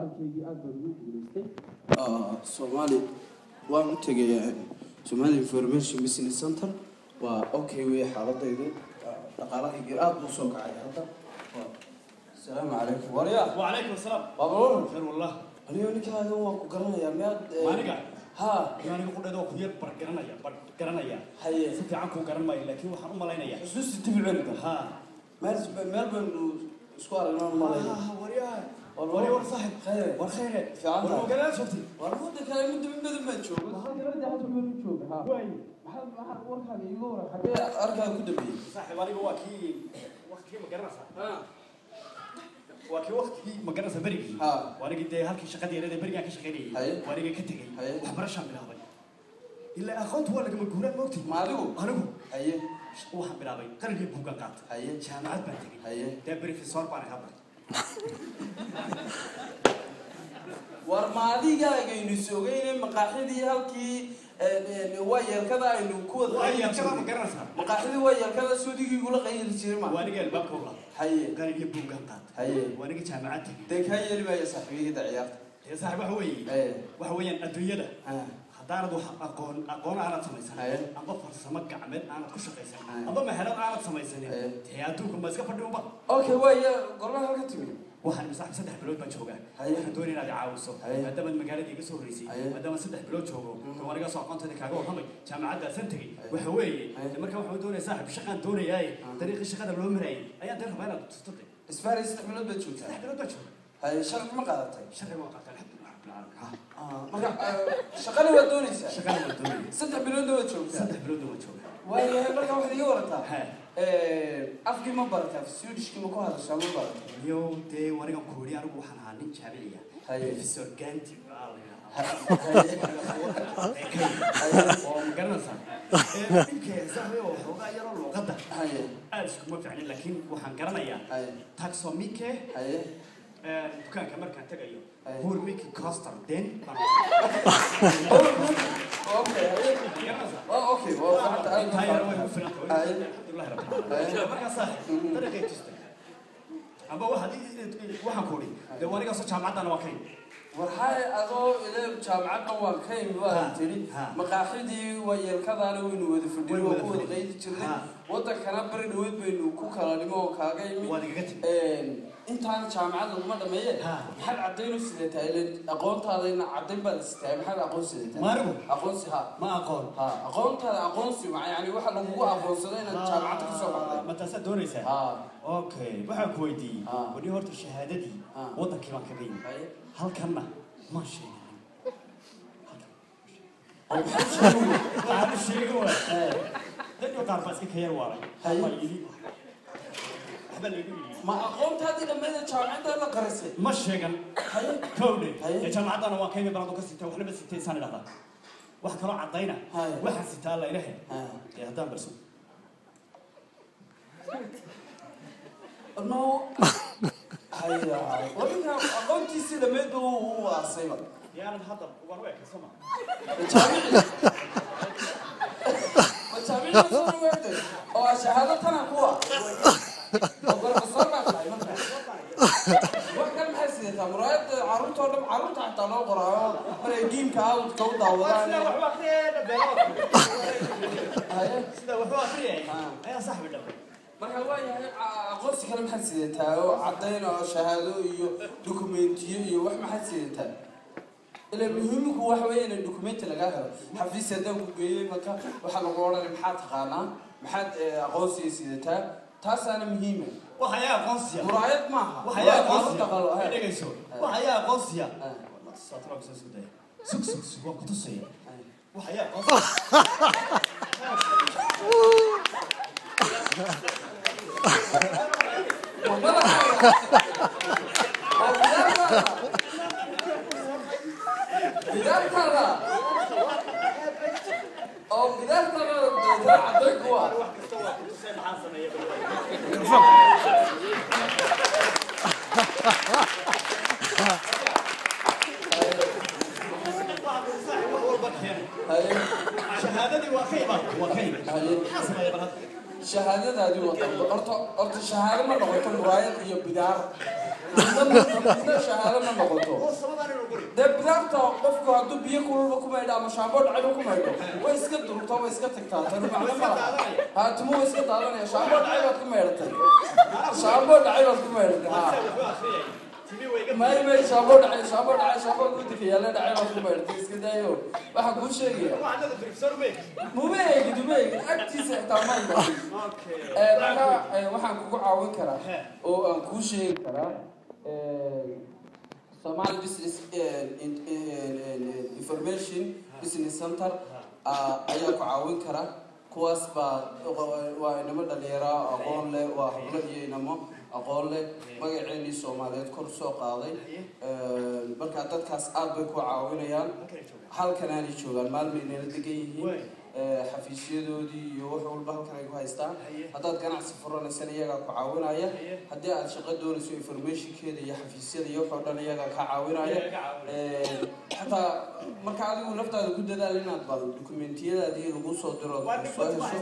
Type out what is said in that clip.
أركي أقدر يقول Somali وأنا تجي Somali Information Business Center وأوكي وحالته يدو تقارأ إجراءات وسوق عيادة السلام عليكم وريا وعليكم السلام مبروك خير والله اليوم كذا هو قرنا يا ماد ما نقع ها يعني نقول هذا كبير برقرنا يا هي سنتي عنكم قرن ما لكن وحنا ما لنا يا حسوس تبعنا ها ملبن سكوار أنا ما لنا وريا والله صاحب خير والخير في عندك والله قال شفتي والله ده كلام من بدل ما تشوف هذا بدي أحط من تشوف ها وين ما ورك هذا يقول حاجة أرجع كده بيه صاحب أنا هو كي وقت كي ما قرنسا وكي وقت كي ما قرنسا بريء وأنا قلت هالك شقدي أنا بريء كي شقدي وأنا قلت كتجي وحبرشان بالهبل إلا أخذت ولا كم الجورات موتي ما له أنا هي وحن بالهبل قرن يبغى قات هي جامعات بنتي هي تبري في صار بانه هبل ورمادي جاي نسوقين مقاحدي هالكي ويا كذا إنه كود ويا كذا مقرنسها مقاحدي ويا كذا سودي يقول غير الشيء ما وأنا قال بابك والله هي قال يبغى قات هي وأنا قلت جامعات ديك هي اللي بيا صاحبي كده عيارت يا صاحب وحوي وحويا الدنيا ده هدارد أقون أنا سميسان أما فرسمك عمل أنا كل شيء سميسان أما مهلا أنا سميسان تياتوكم بس كفردوا بقى أوكي ويا قرنا هالك تبي waxaan masax saddex bilood baan joogaa waxaan doonayaa inaad caawiso maadaama magaalada iga soo horeysay maadaama saddex bilood joogo wariga soo aqoontada kaaga warramay jaamacadda santagay waxa weeye marka waxaan doonayaa saaxib shaqaan doonayaa dariiqii shaqada loo marayay ayaan dad rabaa inaad tusto isfaari saddex bilood baad joogtaa saddex bilood baan joogaa hay sharci ma qaadatay sharci ma qaadatay alxamdulilah marka shaqada waa doonaysaa shaqada waa doonaysaa saddex bilood waad joogtaa saddex bilood waan joogaa waayahay marka waxaad iga warataa afkii ma barataa swedishkii ma ku hadashaa ma barataa yo dee wanigan kuuri anigu waxaan ahaa nin jaamiciya professor ganti oo magaranaysaa ninkeesahay oo xoogaa yaroo luuqadda aada iskuma ficnin laakiin waxaan garanayaa taxomike dukaanka markaan tagayo hurmiki coster den اوكي وفهمت تاير وين فلان الحمد لله رب العالمين marka saax dariiqay tustay aba waxaan ku ori de wariga soo jaamacadana waa kay waxay adoo ilaa jaamacadda waa kay waa tiri maqaaxidii wayelkadaana waynu wada fadhiyo oo wada qeyd jirnay wadankana bari dhaweed baynu ku kala dhimo oo kaaga yimid intaan jaamacadda uma dhameeyay maxaad caddayn u sidataa ilaa aqoontaadayna caddayn baad sitaa maxaad aqoon sidataa maarigu aqoonsi ma aqoon aqoontaada aqoonsi yani waxa lagugu aqoonsaday inaad jaamacadda ka soo baxday ma taasaa doonaysaa okay waxaan ku weydiiyey wali horta shahaadadii wadankii baan kaga yimid halkanna ma sheegin waxaan sheegi waa dadka qaar baa iska ka yar waaray ما أقوم هذه لما إذا جامعة لا قرصة ما شيئا كوني يا جماعة أنا واقعي بردو كستة وإحنا بس 60 سنة لهذا واحد كانوا عطينا واحد ستة الله إلهي يا هذا برسول إنه هيا وإنها أقوم تيسي لما يدو هو عصيبة يا أنا هذا ورويك سما جامعة صار وقت أو شهادة أنا قوة أقول بصور ما في وكان محسن تمرات عروت ولا عروت حتى لو قرأ فريقين كاو كودا ولا سيدا وحوا أخري يا صاحب الله marka waa yahay aqoonsi kale maxaad sidataa oo caddayn oo shahaado iyo dokumentiyo iyo wax maxaad sidataa إلى المهم هو حوالي الدوكيمنت اللي قاله حفيز هذا وجاي مكان وحنا قررنا محط قانا محط قوسي سيدتها تاس أنا مهمة وحياة قوسية مراية معها وحياة قوسية إيه جيسو وحياة قوسية والله الساطرة بس سوداء سك وقت الصيام وحياة قوسية بدار كذا أو بدار كذا عندك هو شهادتي وكيل شهادة هذه أرت شهادة ما نقول مراية هي بدار midna shahaado ma noqoto dee bidaarta qofku hadduu biyo kululba ku maydho ama shaamboo dhacayba ku maydho way iska durto way iska tagtaa tani macno ma laha haatimu way iska daadanaya shaamboo dhacay baad ku maydhatay shaamboo dhacay baad ku maydhatay may shaamboo dhacay shaamboo gudika yaalla dhacay baad ku maydhatay iska daayo waxaa kuu sheegaya muma eegid agtiisa xitaa ma imatin marka waxaan kugu caawin karaa oo aan kuu sheegi karaa Somali Business Information Business Center ayaa ku caawin kara kuwaas baa waa inama dhalinyaro aqoon leh waa hablo iyo inamo aqoon leh magaceennii Soomaaliyeed kor soo qaaday marka dadkaas aad bay ku caawinayaan halkan ay joogaan maalmeena degan yihiin xafiisyadoodii iyo wax walba halkan ay ku haystaan haddaad ganacsi furanaysan iyaga ku caawinaya haddii aad shaqo doonayso informationkeeda iyo xafiisyada iyo wax oo dhan iyaga ka caawinaya xataa marka adigu naftaada ku dadaal inaad bal dokumentiyadaadii lagu soo diro soo hesho